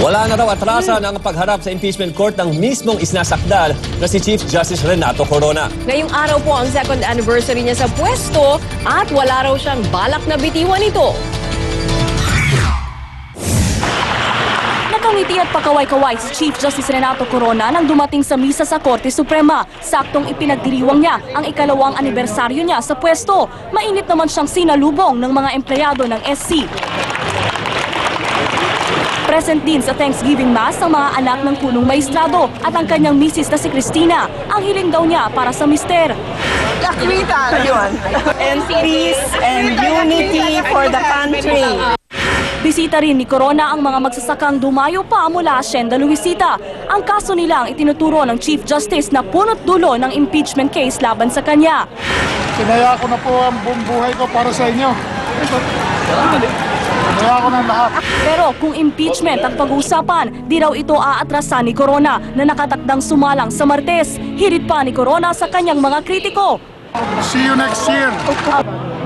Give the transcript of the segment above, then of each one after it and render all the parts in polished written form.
Wala na raw atrasan ang pagharap sa impeachment court ng mismong isnasakdal na si Chief Justice Renato Corona. Ngayong araw po ang second anniversary niya sa pwesto at wala raw siyang balak na bitiwan ito. Nakangiti at pakaway-kaway si Chief Justice Renato Corona nang dumating sa misa sa Korte Suprema. Saktong ipinagdiriwang niya ang ikalawang anibersaryo niya sa pwesto. Mainit naman siyang sinalubong ng mga empleyado ng SC. Present din sa Thanksgiving Mass ang mga anak ng punong maestrado at ang kanyang misis na si Cristina. Ang hiling daw niya para sa mister. Lakwita yun. And peace and unity for the country. Bisita rin ni Corona ang mga magsasakang dumayo pa mula Hacienda Luisita. Ang kaso nila ang itinuturo ng Chief Justice na punot dulo ng impeachment case laban sa kanya. Sinaya ko na po ang buong buhay ko para sa inyo. Sinaya ko ng lahat. Pero kung impeachment ang pag-uusapan, di raw ito aatrasan ni Corona na nakatakdang sumalang sa Martes. Hirit pa ni Corona sa kanyang mga kritiko. See you next year.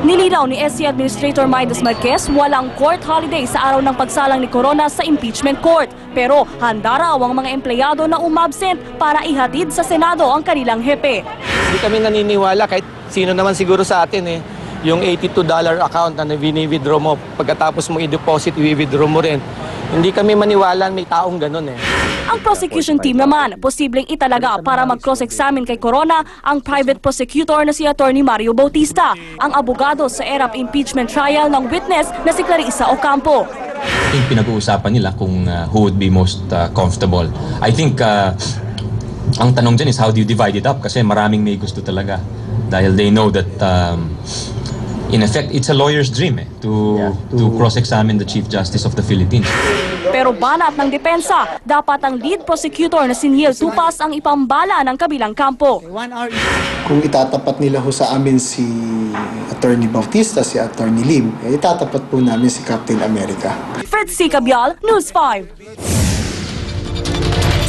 Nilinaw ni SC Administrator Midas Marquez walang court holiday sa araw ng pagsalang ni Corona sa impeachment court. Pero handa raw ang mga empleyado na umabsent para ihatid sa Senado ang kanilang hepe. Hindi kami naniniwala kahit sino naman siguro sa atin yung $82 account na wini-withdraw mo, pagkatapos mo i-deposit, i-withdraw mo rin. Hindi kami maniwala may taong ganun Ang prosecution team naman, posibleng italaga para mag-cross-examine kay Corona ang private prosecutor na si Attorney Mario Bautista, ang abogado sa ERAP impeachment trial ng witness na si Clarissa Ocampo. I think pinag-uusapan nila kung who would be most comfortable. I think ang tanong dyan is how do you divide it up? Kasi maraming may gusto talaga. Dahil they know that in effect, it's a lawyer's dream to cross-examine the Chief Justice of the Philippines. Pero banat ng depensa, dapat ang lead prosecutor na si Niel Tupas ang ipambala ng kabilang kampo. Kung itatapat nila ho sa amin si Attorney Bautista, si Attorney Lim, itatapat po namin si Captain America. Fred C. Cabial, News 5.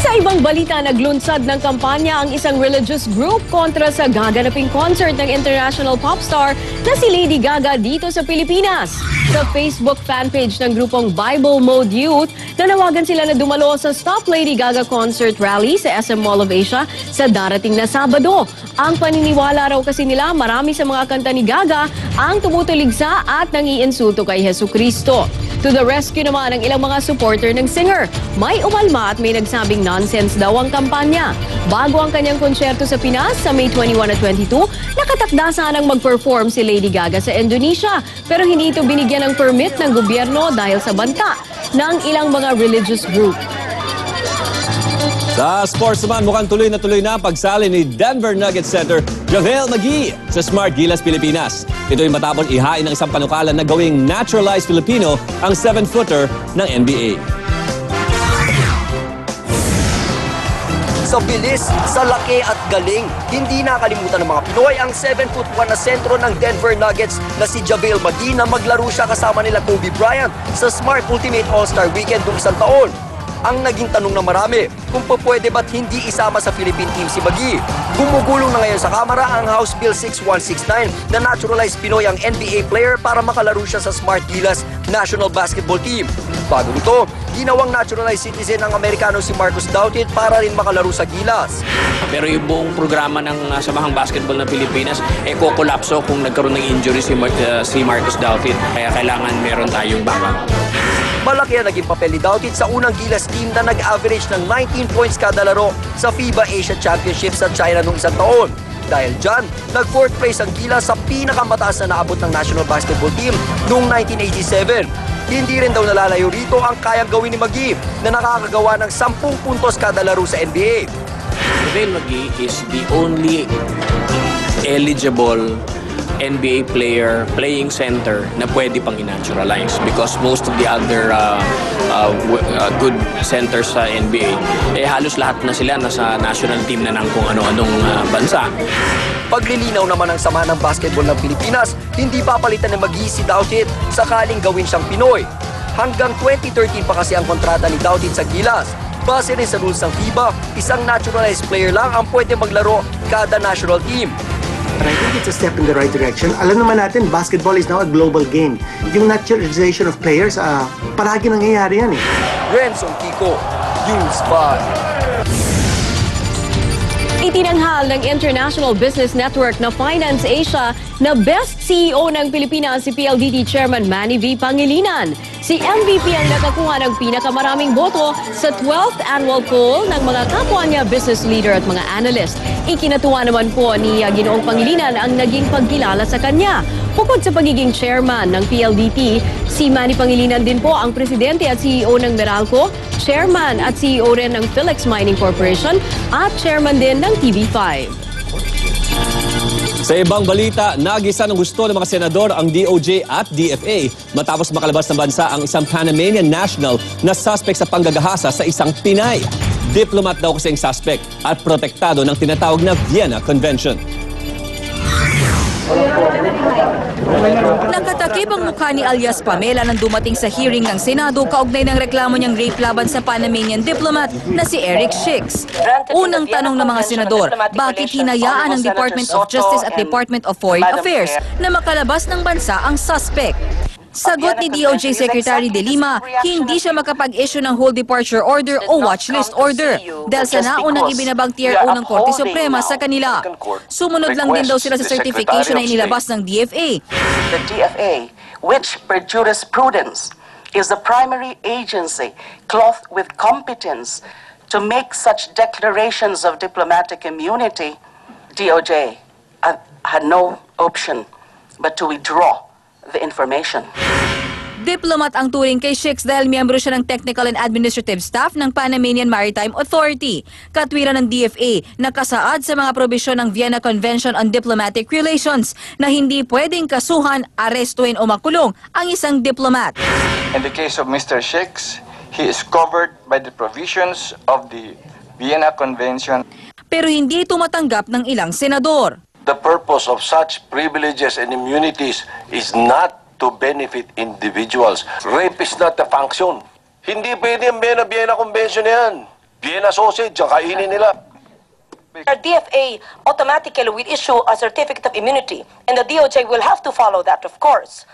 Sa ibang balita, naglunsad ng kampanya ang isang religious group kontra sa gaganaping concert ng international pop star na si Lady Gaga dito sa Pilipinas. Sa Facebook fanpage ng grupong Bible Mode Youth, nanawagan sila na dumalo sa Stop Lady Gaga Concert Rally sa SM Mall of Asia sa darating na Sabado. Ang paniniwala raw kasi nila, marami sa mga kanta ni Gaga ang tumutuligsa at nangiinsulto kay Jesucristo. To the rescue naman ang ilang mga supporter ng singer. May umalma at may nagsabing nonsense daw ang kampanya. Bago ang kanyang konsyerto sa Pinas sa May 21 at 22, nakatakda sanang mag-perform si Lady Gaga sa Indonesia. Pero hindi ito binigyan ng permit ng gobyerno dahil sa banta ng ilang mga religious group. Sa sports naman, mukhang tuloy na ang pagsali ni Denver Nuggets center JaVale McGee sa Smart Gilas Pilipinas. Ito'y matapos ihain ng isang panukalan na gawing naturalized Filipino ang 7-footer ng NBA. Sa bilis, sa laki at galing, hindi nakalimutan ng mga Pinoy ang 7'1" na sentro ng Denver Nuggets na si JaVale McGee na maglaro siya kasama nila Kobe Bryant sa Smart Ultimate All-Star Weekend noong isang taon. Ang naging tanong ng marami, kung pwede ba't hindi isama sa Philippine team si McGee? Gumugulong na ngayon sa Kamara ang House Bill 6169 na naturalized Pinoy ang NBA player para makalaro siya sa Smart Gilas National Basketball Team. Bago ito, ginawang naturalized citizen ng Amerikano si Marcus Douthit para rin makalaro sa Gilas. Pero yung buong programa ng Samahang Basketball ng Pilipinas, kokolapso kung nagkaroon ng injury si Marcus Douthit. Kaya kailangan meron tayong backup. Malaki ang naging papel ni Douthit sa unang Gilas team na nag-average ng 19 points kada laro sa FIBA Asia Championship sa China noong isang taon. Dahil dyan, nag-4th place ang Gilas sa pinakamataas na naabot ng national basketball team noong 1987. Hindi rin daw nalalayo rito ang kayang gawin ni McGee na nakakagawa ng 10 puntos kada laro sa NBA. JaVale McGee is the only eligible NBA player playing center na pwede pang i-naturalize because most of the other good centers sa NBA halos lahat na sila nasa national team na ng kung ano-anong bansa. Paglilinaw naman ng sama ng basketball ng Pilipinas, hindi papalitan ni McGee si Douthit sakaling gawin siyang Pinoy. Hanggang 2013 pa kasi ang kontrata ni Douthit sa Gilas. Base rin sa rules ng FIBA, isang naturalized player lang ang pwede maglaro kada national team. But I think it's a step in the right direction. Alam naman natin, basketball is now a global game. Yung naturalization of players, palagi nangyayari yan Renson Kiko, News 5. Itinanghal ng International Business Network na Finance Asia na Best CEO ng Pilipinas si PLDT Chairman Manny V. Pangilinan. Si MVP ang nakakuha ng pinakamaraming boto sa 12th annual poll ng mga kapwa niya business leader at mga analyst. Ikinatuwa naman po ni Ginoong Pangilinan ang naging pagkilala sa kanya. Bukod sa pagiging chairman ng PLDT, si Manny Pangilinan din po ang presidente at CEO ng Meralco, chairman at CEO rin ng Philex Mining Corporation at chairman din ng TV5. Sa ibang balita, nagisa ng gusto ng mga senador ang DOJ at DFA matapos makalabas ng bansa ang isang Panamanian national na suspect sa panggagahasa sa isang Pinay. Diplomat daw kasi ang suspect at protektado ng tinatawag na Vienna Convention. Nakatakip ang mukha ni alias Pamela nang dumating sa hearing ng Senado kaugnay ng reklamo niyang rape laban sa Panamanian diplomat na si Eric Shix. Unang tanong ng mga senador, bakit hinayaan ng Department of Justice at Department of Foreign Affairs na makalabas ng bansa ang suspect? Sagot ni DOJ Secretary De Lima, hindi siya makapag-issue ng whole departure order o watchlist order dahil sa naunang ibinabang Tier 1 ng Korte Suprema sa kanila. Sumunod lang din daw sila sa certification na inilabas ng DFA. The DFA, which per jurisprudence is the primary agency clothed with competence to make such declarations of diplomatic immunity, DOJ had no option but to withdraw the information. Diplomat ang turing kay Shix dahil miyembro siya ng technical and administrative staff ng Panamanian Maritime Authority. Katwiran ng DFA, nakasaad sa mga probisyon ng Vienna Convention on Diplomatic Relations na hindi pwedeng kasuhan, arestuin o makulong ang isang diplomat. In the case of Mr. Shix, he is covered by the provisions of the Vienna Convention. Pero hindi ito matanggap ng ilang senador. The purpose of such privileges and immunities is not to benefit individuals. Rape is not a function. Hindi pwede ang Vienna Convention na yan. Vienna sausage, ang kainin nila. Our DFA automatically will issue a certificate of immunity and the DOJ will have to follow that, of course.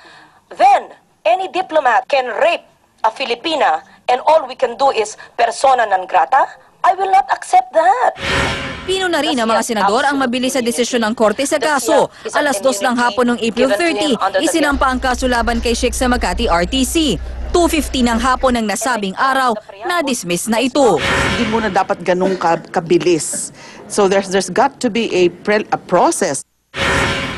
Then, any diplomat can rape a Filipina and all we can do is persona non grata? I will not accept that. Pinuna rin ng mga senador ang mabilis sa desisyon ng korte sa kaso. Alas 2 ng hapon noong April 30, isinampa ang kaso laban kay Shix sa Makati RTC. 2:50 ng hapon ng nasabing araw, na-dismiss na ito. Hindi muna dapat ganun kabilis. So there's got to be a process.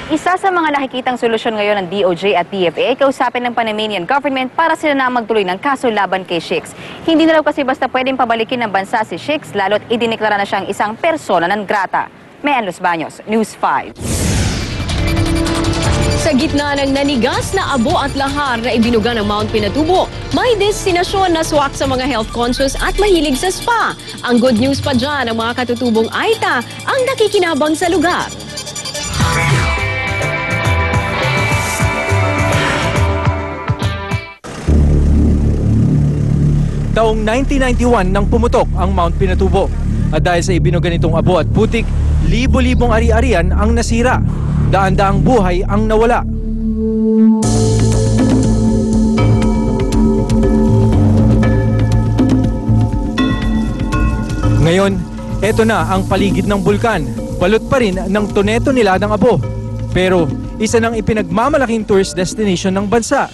Isa sa mga nakikitang solusyon ngayon ng DOJ at DFA ay kausapin ng Panamanian government para sila na magtuloy ng kaso laban kay Shix. Hindi na raw kasi basta pwedeng pabalikin ng bansa si Shix lalo't idineklara na siyang isang persona non grata. Mayan Los Baños, News 5. Sa gitna ng nanigas na abo at lahar na ibinuga ng Mount Pinatubo, may destinasyon na swak sa mga health conscious at mahilig sa spa. Ang good news pa dyan, ang mga katutubong Aita ang nakikinabang sa lugar. Taong 1991 nang pumutok ang Mount Pinatubo. At dahil sa ibinuga nitong abo at putik, libo-libong ari-arian ang nasira. Daan-daang buhay ang nawala. Ngayon, eto na ang paligid ng bulkan. Balot pa rin ng toneto niladang abo. Pero isa ng ipinagmamalaking tourist destination ng bansa.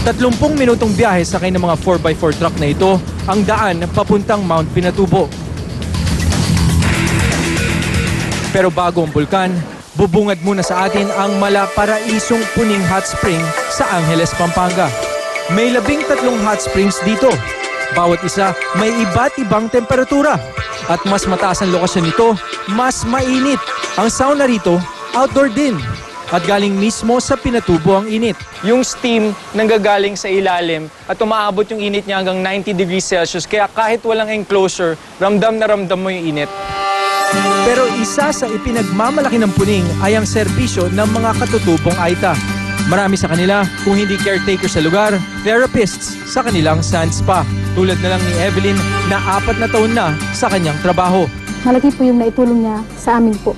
30 minutong biyahe sakay ng mga 4x4 truck na ito ang daan papuntang Mount Pinatubo. Pero bago ang bulkan, bubungad muna sa atin ang malaparaisong puning hot spring sa Angeles, Pampanga. May 13 hot springs dito. Bawat isa may iba't ibang temperatura. At mas mataas ang lokasyon nito, mas mainit. Ang sauna rito, outdoor din. At galing mismo sa Pinatubo ang init. Yung steam nanggagaling sa ilalim at umaabot yung init niya hanggang 90 degrees Celsius. Kaya kahit walang enclosure, ramdam na ramdam mo yung init. Pero isa sa ipinagmamalaki ng puning ay ang serbisyo ng mga katutubong Aita. Marami sa kanila, kung hindi caretaker sa lugar, therapists sa kanilang sand spa. Tulad na lang ni Evelyn na 4 na taon na sa kanyang trabaho. Malaki po yung naitulong niya sa amin po.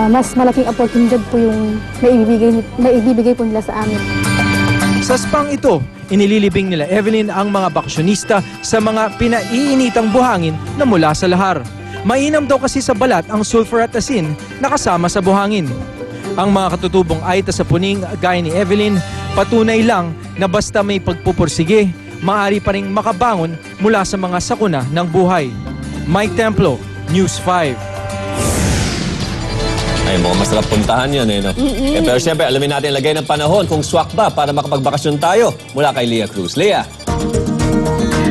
mas malaking oportunidad po yung maibibigay po nila sa amin. Sa spang ito, inililibing nila Evelyn ang mga bakasyonista sa mga pinaiinitang buhangin na mula sa lahar. Mainam daw kasi sa balat ang sulfur at asin na kasama sa buhangin. Ang mga katutubong Aita sa puning gaya ni Evelyn, patunay lang na basta may pagpupursige, maaari pa ring makabangon mula sa mga sakuna ng buhay. Mike Templo, News 5. Ay, mukhang masarap puntahan yun eh, no? Pero siyempre, alamin natin lagay ng panahon kung swak ba para makapagbakasyon tayo mula kay Leah Cruz. Leah!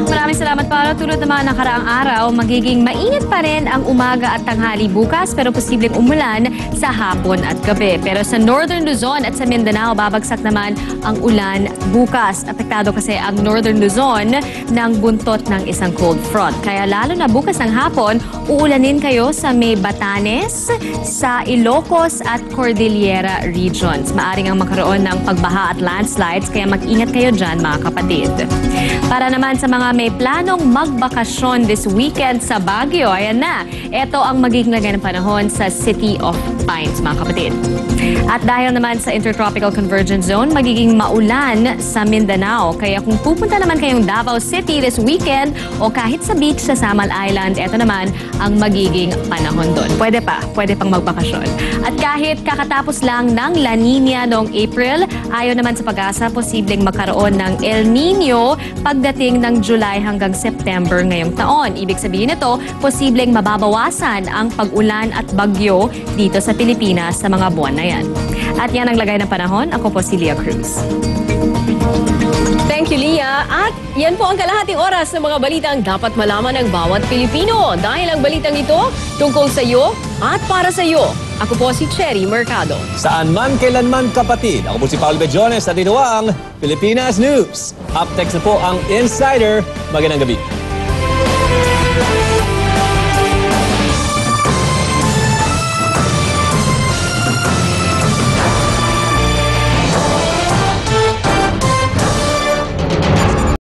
Maraming salamat, Paolo. Tulad ng mga nakaraang araw, magiging mainit pa rin ang umaga at tanghali bukas pero posibleng umulan sa hapon at gabi. Pero sa Northern Luzon at sa Mindanao, babagsak naman ang ulan bukas. Apektado kasi ang Northern Luzon ng buntot ng isang cold front. Kaya lalo na bukas ng hapon, uulanin kayo sa may Batanes, sa Ilocos at Cordillera regions. Maaring ang magkaroon ng pagbaha at landslides kaya mag-ingat kayo dyan, mga kapatid. Para naman sa mga may planong magbakasyon this weekend sa Baguio, ayan na. Ito ang magiging lagay ng panahon sa City of Pines, mga kapatid. At dahil naman sa Intertropical Convergence Zone, magiging maulan sa Mindanao. Kaya kung pupunta naman kayong Davao City this weekend o kahit sa beach sa Samal Island, ito naman ang magiging panahon doon. Pwede pang magbakasyon. At kahit kakatapos lang ng La Nina noong April, ayon naman sa pag-asa, posibleng magkaroon ng El Nino pagdating ng July hanggang September ngayong taon. Ibig sabihin nito, posibleng mababawasan ang pag-ulan at bagyo dito sa Pilipinas sa mga buwan na yan. At yan ang lagay ng panahon. Ako po si Leah Cruz. Thank you, Leah. At yan po ang kalahating oras ng mga balitang dapat malaman ng bawat Pilipino. Dahil ang balitang ito tungkol sa iyo at para sa iyo. Ako po si Cherry Mercado. Saan man, kailanman, kapatid. Ako po si Paolo Bejones at ito ang Pilipinas News. Up next na po ang Insider. Magandang gabi.